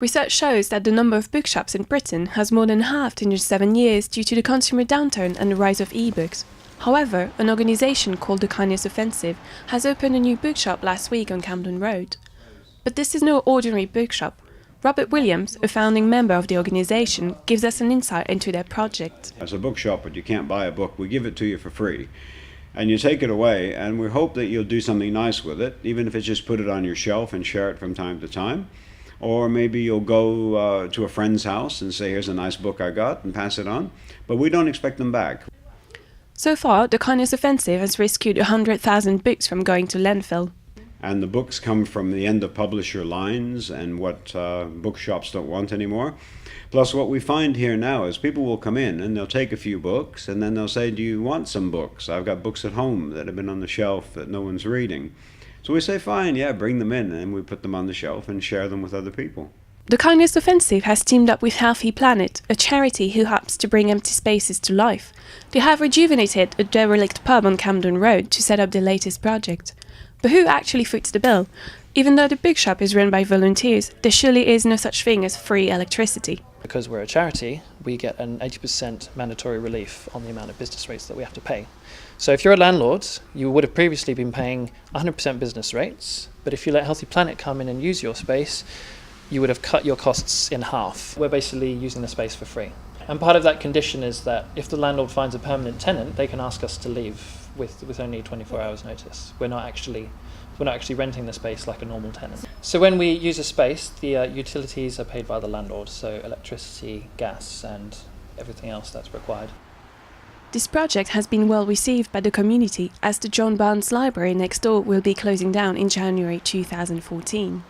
Research shows that the number of bookshops in Britain has more than halved in just 7 years due to the consumer downturn and the rise of e-books. However, an organisation called the Kindness Offensive has opened a new bookshop last week on Camden Road. But this is no ordinary bookshop. Robert Williams, a founding member of the organisation, gives us an insight into their project. As a bookshop, but you can't buy a book, we give it to you for free. And you take it away, and we hope that you'll do something nice with it, even if it's just put it on your shelf and share it from time to time. Or maybe you'll go to a friend's house and say, here's a nice book I got, and pass it on. But we don't expect them back. So far, the Kindness Offensive has rescued 100,000 books from going to landfill. And the books come from the end of publisher lines and what bookshops don't want anymore. Plus, what we find here now is people will come in and they'll take a few books and then they'll say, do you want some books? I've got books at home that have been on the shelf that no one's reading. So we say, fine, yeah, bring them in, and we put them on the shelf and share them with other people. The Kindness Offensive has teamed up with Healthy Planet, a charity who helps to bring empty spaces to life. They have rejuvenated a derelict pub on Camden Road to set up their latest project. But who actually foots the bill? Even though the bookshop is run by volunteers, there surely is no such thing as free electricity. Because we're a charity, we get an 80% mandatory relief on the amount of business rates that we have to pay. So if you're a landlord, you would have previously been paying 100% business rates, but if you let Healthy Planet come in and use your space, you would have cut your costs in half. We're basically using the space for free. And part of that condition is that if the landlord finds a permanent tenant, they can ask us to leave with only 24 hours notice. We're not actually renting the space like a normal tenant. So when we use a space, the utilities are paid by the landlord, so electricity, gas, and everything else that's required. This project has been well received by the community, as the John Barnes Library next door will be closing down in January 2014.